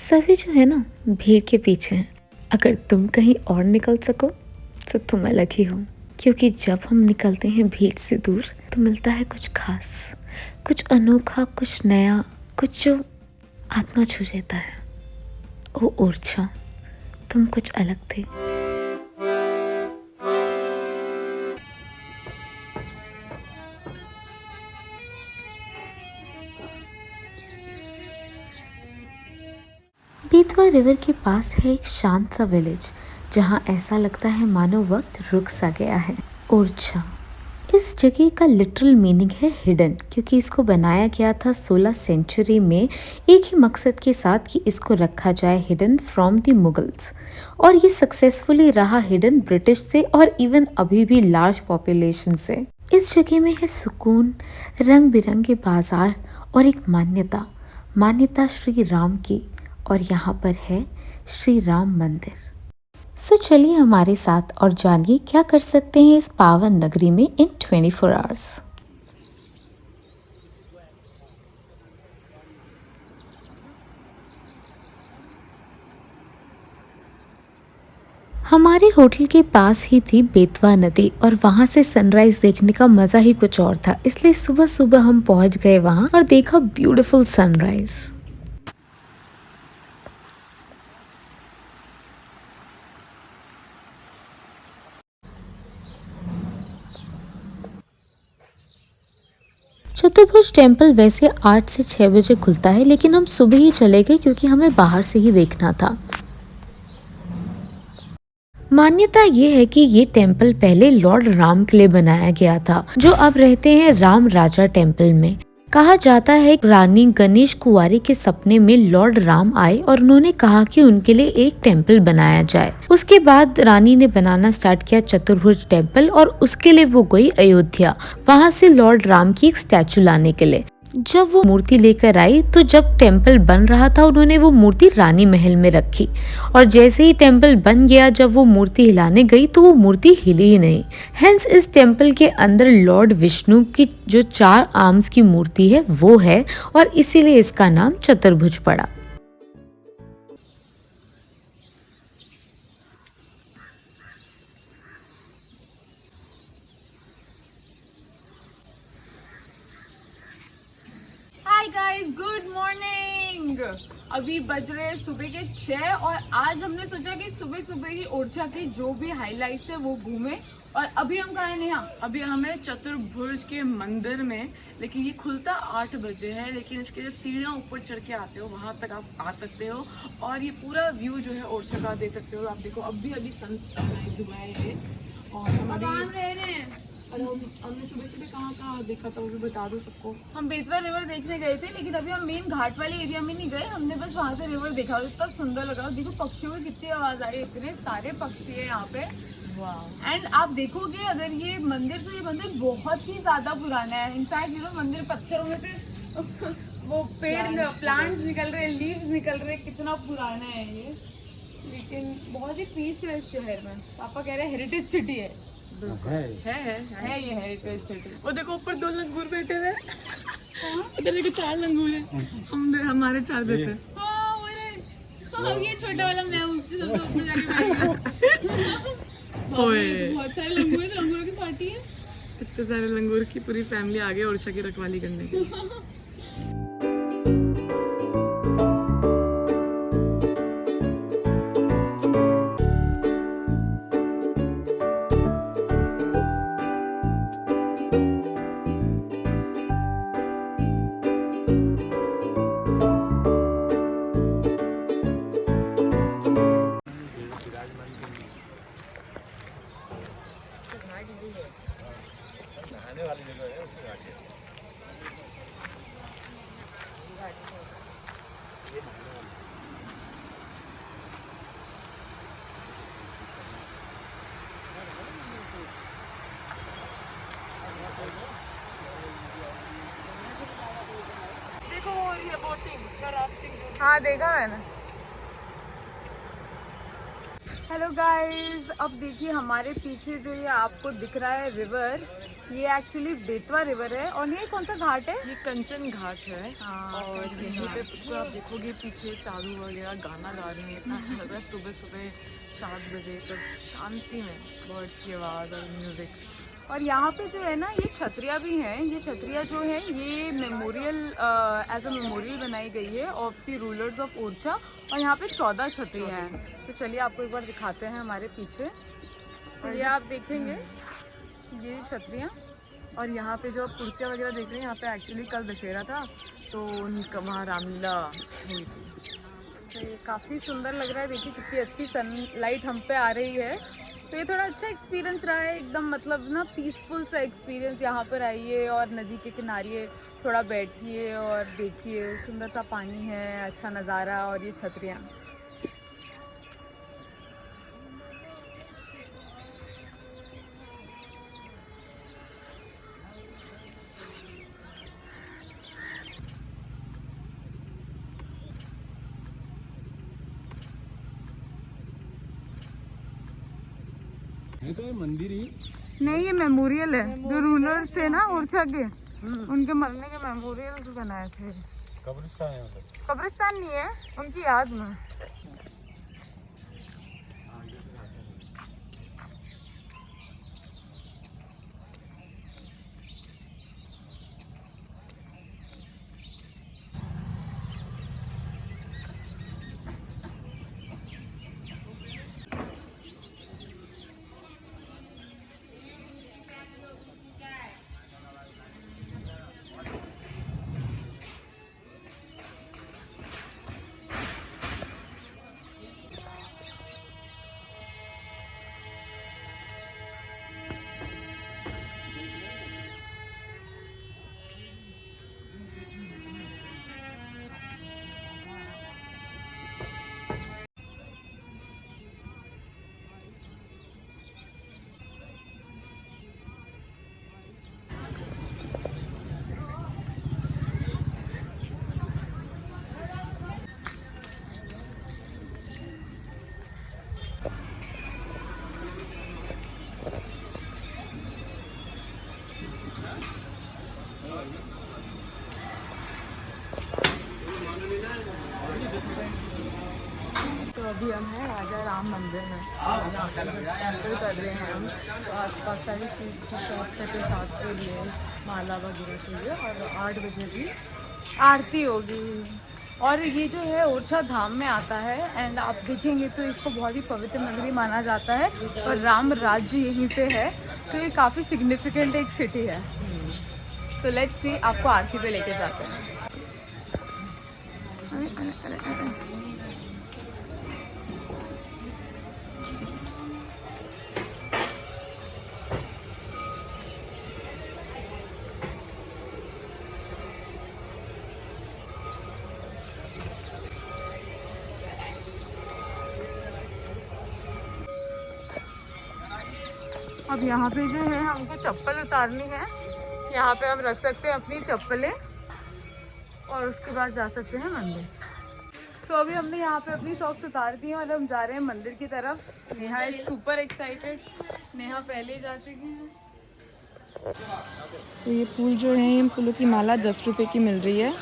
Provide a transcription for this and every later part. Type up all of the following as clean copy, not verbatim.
सभी जो है ना भीड़ के पीछे हैं। अगर तुम कहीं और निकल सको तो तुम अलग ही हो, क्योंकि जब हम निकलते हैं भीड़ से दूर तो मिलता है कुछ खास, कुछ अनोखा, कुछ नया, कुछ जो आत्मा छू जाता है। ओ ओरछा, तुम कुछ अलग थे। बेतवा रिवर के पास है एक शांत सा विलेज, जहाँ ऐसा लगता है मानो वक्त रुक सा गया है। ओरछा, इस जगह का लिटरल मीनिंग है हिडन, क्योंकि इसको बनाया गया था 16 सेंचुरी में एक ही मकसद के साथ कि इसको रखा जाए हिडन फ्रॉम द मुगल्स। और ये सक्सेसफुली रहा हिडन ब्रिटिश से और इवन अभी भी लार्ज पॉपुलेशन से। इस जगह में है सुकून, रंग बिरंगे बाजार और एक मान्यता, मान्यता श्री राम की। और यहाँ पर है श्री राम मंदिर। सो चलिए हमारे साथ और जानिए क्या कर सकते हैं इस पावन नगरी में इन 24 आवर्स। हमारे होटल के पास ही थी बेतवा नदी और वहाँ से सनराइज देखने का मज़ा ही कुछ और था, इसलिए सुबह सुबह हम पहुँच गए वहाँ और देखा ब्यूटीफुल सनराइज। चतुर्भुज टेम्पल वैसे 8 से 6 बजे खुलता है, लेकिन हम सुबह ही चले गए क्योंकि हमें बाहर से ही देखना था। मान्यता ये है कि ये टेम्पल पहले लॉर्ड राम के लिए बनाया गया था, जो अब रहते हैं राम राजा टेम्पल में। कहा जाता है कि रानी गणेश कुंवारी के सपने में लॉर्ड राम आए और उन्होंने कहा कि उनके लिए एक टेम्पल बनाया जाए। उसके बाद रानी ने बनाना स्टार्ट किया चतुर्भुज टेम्पल और उसके लिए वो गई अयोध्या, वहाँ से लॉर्ड राम की एक स्टैचू लाने के लिए। जब वो मूर्ति लेकर आई तो जब टेम्पल बन रहा था उन्होंने वो मूर्ति रानी महल में रखी, और जैसे ही टेम्पल बन गया, जब वो मूर्ति हिलाने गई तो वो मूर्ति हिली ही नहीं। हेंस इस टेम्पल के अंदर लॉर्ड विष्णु की जो 4 आर्म्स की मूर्ति है वो है, और इसीलिए इसका नाम चतुर्भुज पड़ा। Hi guys, good morning. अभी बज रहे सुबह के 6 और आज हमने सोचा कि सुबह सुबह ही ओरछा की जो भी हाइलाइट्स है वो घूमे। और अभी हम कहाँ हैं नेहा? अभी हमें चतुर्भुज के मंदिर में, लेकिन ये खुलता 8 बजे है, लेकिन इसके जो सीढ़ियाँ ऊपर चढ़ के आते हो वहाँ तक आप आ सकते हो और ये पूरा व्यू जो है ओरछा का दे सकते हो। आप देखो अभी सनराइज हुआ है ये, और हमने सुबह सुबह कहाँ कहाँ देखा था वो भी बता दो सबको। हम बेतवा रिवर देखने गए थे, लेकिन अभी हम मेन घाट वाले एरिया में नहीं गए। हमने बस वहाँ से रिवर देखा और इतना सुंदर लगा। देखो पक्षियों की कितनी आवाज आ रही है, इतने सारे पक्षी है यहाँ पे। एंड आप देखोगे अगर ये मंदिर, तो ये मंदिर बहुत ही ज्यादा पुराना है। इनफैक्ट ये मंदिर पत्थरों में से वो पेड़ प्लांट्स निकल रहे हैं, लीव्स निकल रहे हैं, कितना पुराना है ये। लेकिन बहुत ही पीस है इस शहर में। पापा कह रहे हैं हेरिटेज सिटी है। है ये हेरिटेज सिटी। वो देखो ऊपर 2 लंगूर बैठे हुए, इधर देखो 4 लंगूर है, हमारे 4 बैठे। हाँ, ये छोटा वाला मैं सबसे ऊपर जाके बहुत सारे लंगूर हैं, तो लंगूरों की पार्टी है। इतने सारे लंगूर की पूरी फैमिली आ गई ओरछा की रखवाली करने के लिए। देखो ये बोटिंग या राफ्टिंग। हाँ देखा मैंने। हेलो गाइस, अब देखिए हमारे पीछे जो ये आपको दिख रहा है रिवर, ये एक्चुअली बेतवा रिवर है। और ये कौन सा घाट है? ये कंचन घाट है। हाँ, और कंचन यहीं पे घाट। तो आप देखोगे पीछे साधु वगैरह गाना गा रहे हैं। इतना अच्छा लग रहा है सुबह सुबह 7 बजे सब शांति में, बर्ड्स की आवाज़ और म्यूज़िक। और यहाँ पे जो है ना, ये छतरियाँ भी हैं। ये छतरियाँ जो है ये मेमोरियल एज अ मेमोरियल बनाई गई है of the rulers of Orchha. और यहाँ पे 14 छतरियाँ हैं। तो चलिए आपको एक बार दिखाते हैं हमारे पीछे। तो ये आप देखेंगे ये छतरियाँ। और यहाँ पे जो आप कुर्सियाँ वगैरह देख रहे हैं, यहाँ पे एक्चुअली कल दशहरा था तो वहाँ रामलीला हुई थी। तो ये काफ़ी सुंदर लग रहा है। देखिए कितनी अच्छी सनलाइट हम पे आ रही है। तो ये थोड़ा अच्छा एक्सपीरियंस रहा है, एकदम मतलब ना पीसफुल सा एक्सपीरियंस। यहाँ पर आइए और नदी के किनारे थोड़ा बैठिए और देखिए, सुंदर सा पानी है, अच्छा नज़ारा और ये छतरियाँ। ये तो मंदिर ही नहीं, ये मेमोरियल है। जो रूलर्स थे ना ओरछा के, उनके मरने के मेमोरियल बनाए थे। कब्रिस्तान है मतलब। कब्रिस्तान नहीं है, उनकी याद में। तो अभी हम हैं राजा राम मंदिर में। एंटर कर रहे हैं हम। तो आसपास सारी स्वीट्स की शॉप है साथ के लिए, माला वगैरह के लिए। और 8 बजे भी आरती होगी। और ये जो है ओरछा धाम में आता है। एंड आप देखेंगे तो इसको बहुत ही पवित्र नगरी माना जाता है। और राम राज्य यहीं पे है। तो ये काफ़ी सिग्निफिकेंट एक सिटी है। सो लेट्स सी, आपको आरती पे लेके जाते हैं। अब यहाँ पे जो है हमको चप्पल उतारनी है। यहाँ पे हम रख सकते हैं अपनी चप्पलें और उसके बाद जा सकते हैं मंदिर। सो अभी हमने यहाँ पे अपनी सॉक्स उतार दी हैं और हम जा रहे हैं मंदिर की तरफ। Neha is super excited. Neha पहले ही जा चुकी है। तो ये फूल जो है, इन फूलों की माला 10 रुपए की मिल रही है।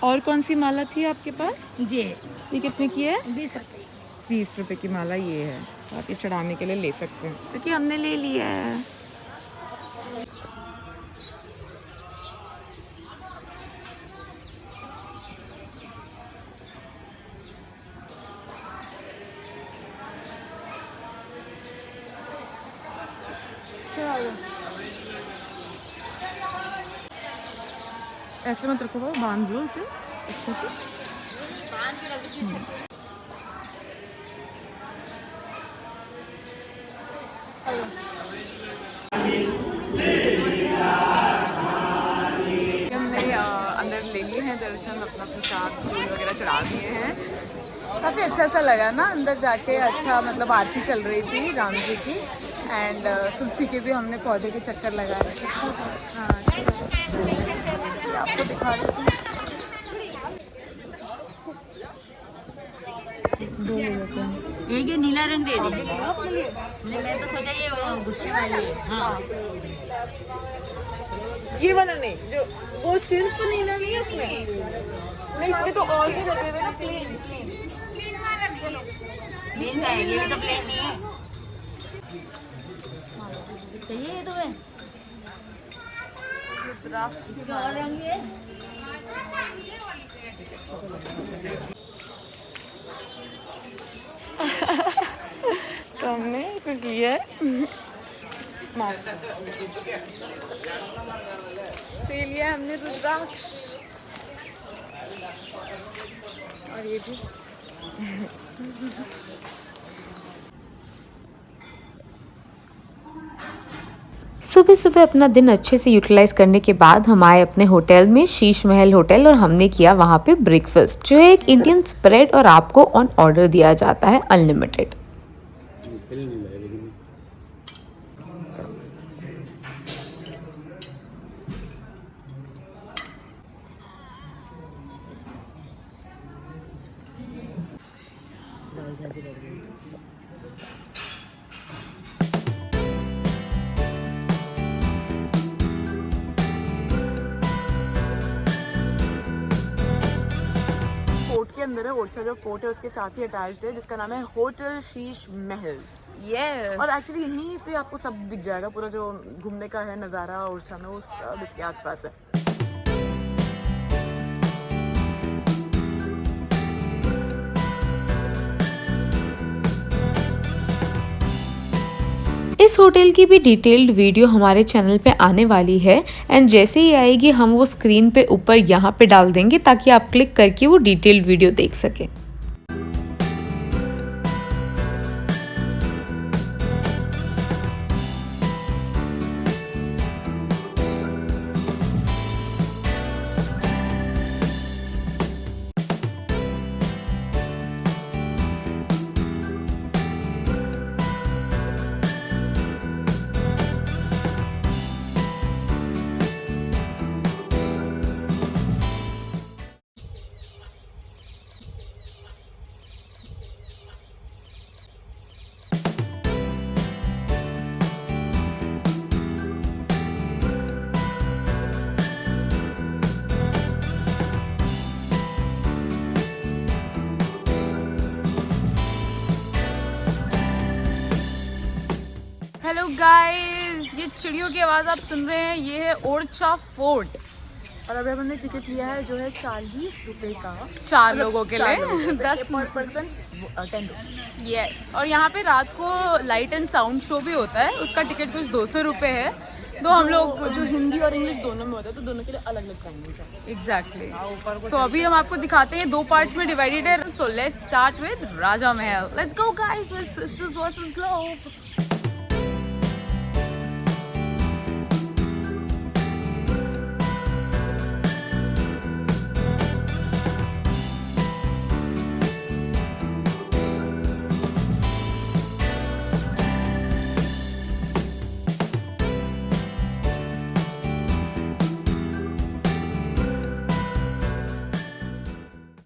और कौन सी माला थी आपके पास? जी ये कितने की है? 20 रुपये। 20 रुपए की माला ये है। आप ये चढ़ाने के लिए ले सकते हैं, क्योंकि हमने ले लिया है। ऐसे मत रखो, बांध लो इसे अच्छे से। हमने अंदर ले लिए हैं दर्शन, अपना प्रसाद फूल वगैरह चढ़ा दिए हैं। काफ़ी अच्छा सा लगा ना अंदर जाके। अच्छा, मतलब आरती चल रही थी राम जी की। एंड तुलसी के भी हमने पौधे के चक्कर लगाए। अच्छा था। हाँ, अच्छा। आपको दिखा रही थी। दो ले लेते हैं। एक ये नीला रंग दे दीजिए। नहीं मैं तो सोचा ये वो गुच्छे वाली है। हाँ ये वाला नहीं, जो वो सिर्फ नीला नहीं है उसमें। नहीं इसमें तो और भी लगे हुए ना, प्लेन प्लेन। प्लेन का है, ये भी तो प्लेन नहीं है। चाहिए ये तुम्हें? और रंग है? तो हमने कुछ लिया है। से लिया हमने रुद्राक्ष और ये भी। सुबह सुबह अपना दिन अच्छे से यूटिलाइज करने के बाद हम आए अपने होटल में, शीश महल होटल, और हमने किया वहाँ पे ब्रेकफास्ट, जो है एक इंडियन स्प्रेड और आपको ऑन ऑर्डर दिया जाता है अनलिमिटेड। फोर्ट के अंदर है, ओरछा जो फोर्ट है उसके साथ ही अटैच्ड है, जिसका नाम है होटल शीश महल। यस। और एक्चुअली यहीं से आपको सब दिख जाएगा, पूरा जो घूमने का है नज़ारा ओरछा में, वो सब इसके आसपास है। इस होटल की भी डिटेल्ड वीडियो हमारे चैनल पे आने वाली है, एंड जैसे ही आएगी हम वो स्क्रीन पे ऊपर यहाँ पे डाल देंगे ताकि आप क्लिक करके वो डिटेल्ड वीडियो देख सकें। हेलो गाइस, ये चिड़ियों की आवाज़ आप सुन रहे हैं, ये है ओरछा फोर्ट। और अभी हमने टिकट लिया है जो है 40 रुपए का, 4 लोगों के चार लिए लोगों के 10 पर पर्सन 10 रुपीज़। यस। और यहाँ पे रात को लाइट एंड साउंड शो भी होता है, उसका टिकट कुछ 200 रुपये है। तो हम लोग जो हिंदी और इंग्लिश दोनों में होता है, तो दोनों के लिए अलग अलग टाइमिंग है। एग्जैक्टली। सो अभी हम आपको दिखाते हैं, 2 पार्ट्स में डिवाइडेड है। So let's start with Raja Mahal. Let's go guys with sisters versus globe.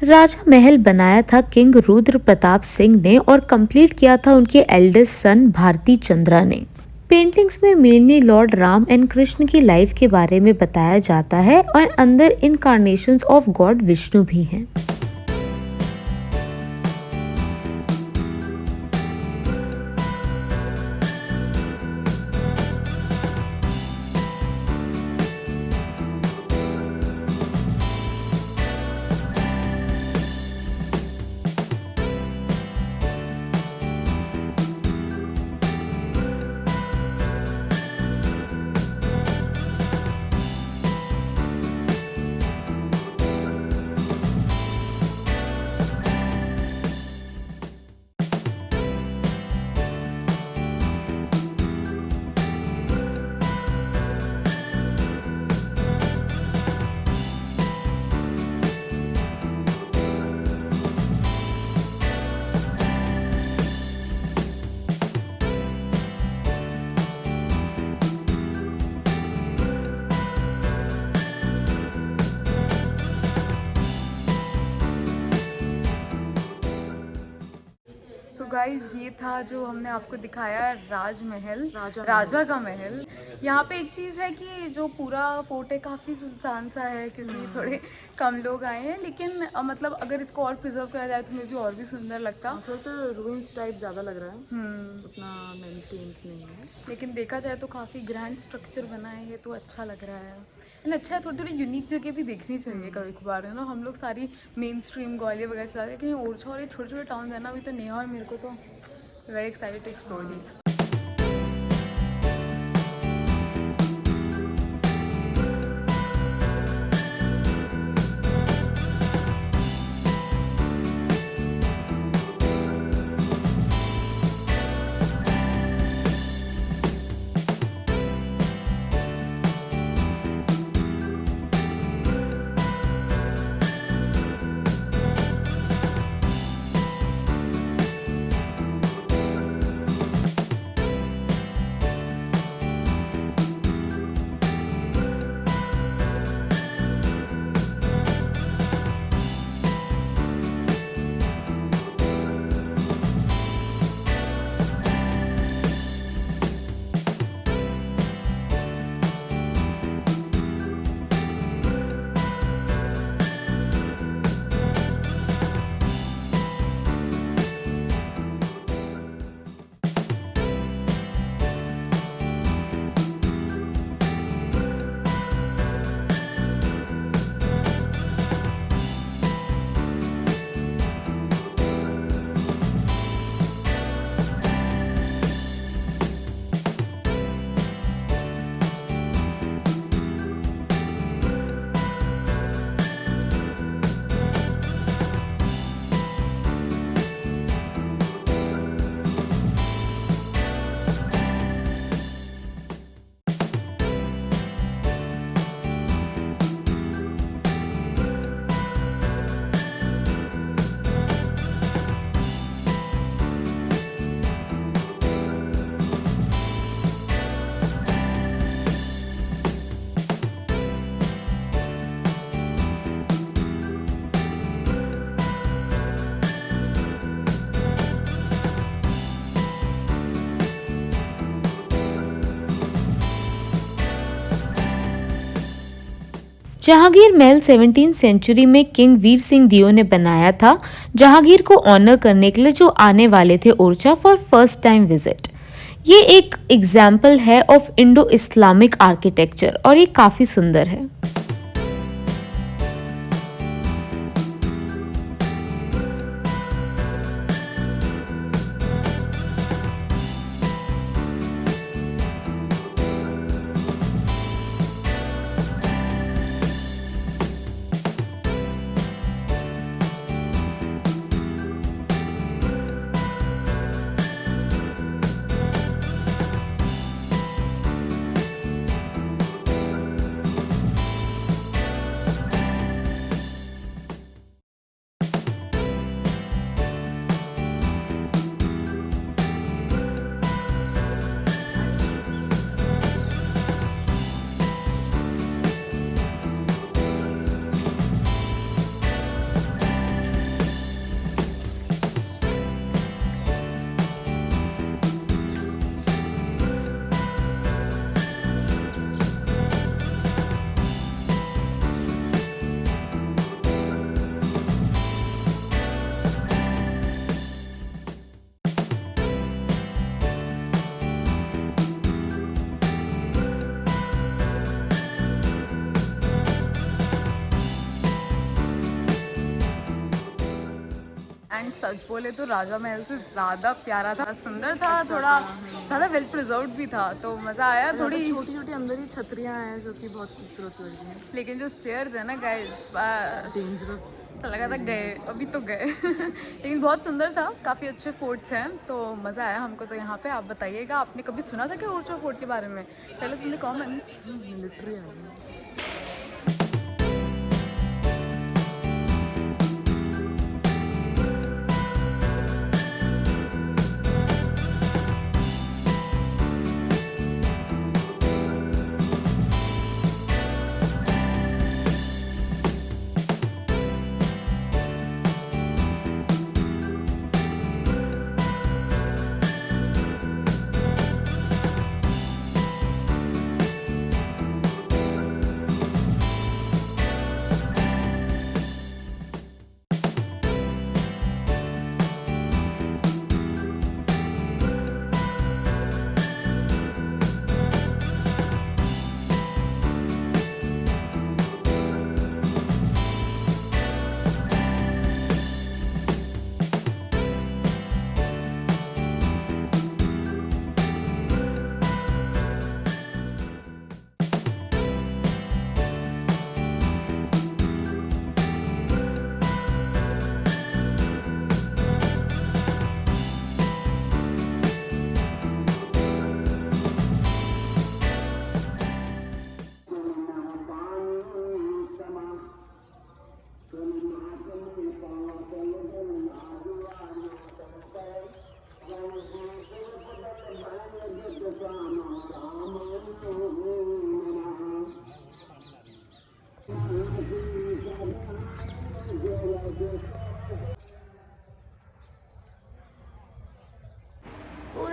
Raja Mahal बनाया था किंग रुद्र प्रताप सिंह ने और कंप्लीट किया था उनके एल्डेस्ट सन भारती चंद्रा ने। पेंटिंग्स में mainly Lord Ram and Krishna की लाइफ के बारे में बताया जाता है और अंदर इनकार्नेशंस ऑफ गॉड विष्णु भी हैं। गाइस ये था जो हमने आपको दिखाया राजमहल, राजा राजा का महल। यहाँ पे एक चीज़ है कि जो पूरा फोर्ट है काफ़ी सुनसान सा है क्योंकि थोड़े कम लोग आए हैं, लेकिन मतलब अगर इसको और प्रिजर्व करा जाए तो मे भी और भी सुंदर लगता। थोड़ा सा रूइंस टाइप ज़्यादा लग रहा है, उतना मेंटेन नहीं है। लेकिन देखा जाए तो काफ़ी ग्रैंड स्ट्रक्चर बना है ये, तो अच्छा लग रहा है। एंड अच्छा है, थोड़ी थोड़ी यूनिक जगह भी देखनी चाहिए कभी कभार, है ना। हम लोग सारी मेन स्ट्रीम ग्वालियर वगैरह चलाते हैं, कहीं ओरछा और ये छोटे छोटे टाउन है ना, अभी तो नेहा और मेरे को तो very excited to explore this. Jahangir Mahal 17वीं सेंचुरी में किंग वीर सिंह दियो ने बनाया था, जहांगीर को ऑनर करने के लिए जो आने वाले थे Orchha for first time visit. ये एक एग्जाम्पल है ऑफ इंडो इस्लामिक आर्किटेक्चर और ये काफी सुंदर है। एंड सच बोले तो राजा महल से ज़्यादा प्यारा था, सुंदर था, थोड़ा ज़्यादा वेल प्रिजर्व्ड भी था, तो मज़ा आया। थोड़ी छोटी छोटी अंदर ही छतरियाँ हैं जो कि बहुत खूबसूरत लग रही हैं, लेकिन जो स्टेयर्स है ना गाइस, बस ऐसा लगा था गए, अभी तो गए लेकिन बहुत सुंदर था, काफ़ी अच्छे फोर्ट्स हैं, तो मज़ा आया हमको तो यहाँ पे। आप बताइएगा, आपने कभी सुना था क्या ओरछा फोर्ट के बारे में? Tell us in the comments. Military है।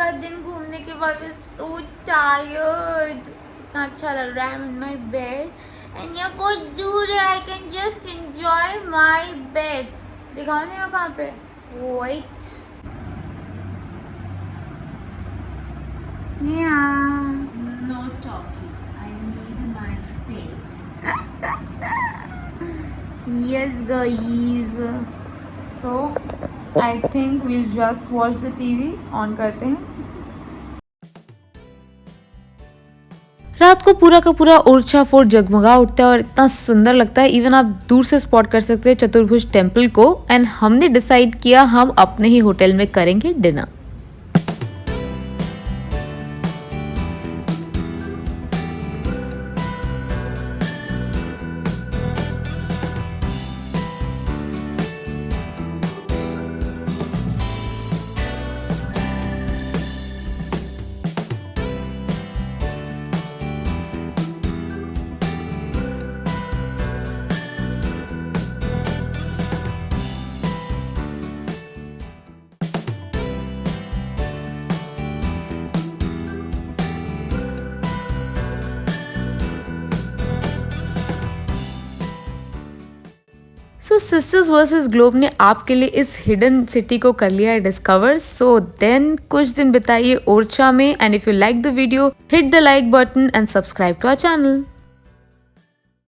पूरा दिन घूमने के बाद सो टायर्ड, कितना अच्छा लग रहा है। I am in my bed and ये बहुत दूर है, I can just enjoy my bed. दिखाओ नहीं हो कहाँ पे, wait, No talking. I need my space. yes guys, so I think we'll just watch the TV, on करते हैं। रात को पूरा का पूरा ओरछा फोर्ट जगमगा उठता है और इतना सुंदर लगता है, इवन आप दूर से स्पॉट कर सकते हैं चतुर्भुज टेम्पल को। एंड हमने डिसाइड किया हम अपने ही होटल में करेंगे डिनर। सो सिस्टर्स वर्सेस ग्लोब ने आपके लिए इस हिडन सिटी को कर लिया है डिस्कवर। सो देन कुछ दिन बिताइए ओरछा में, and if you like the video hit the like button and subscribe to our channel.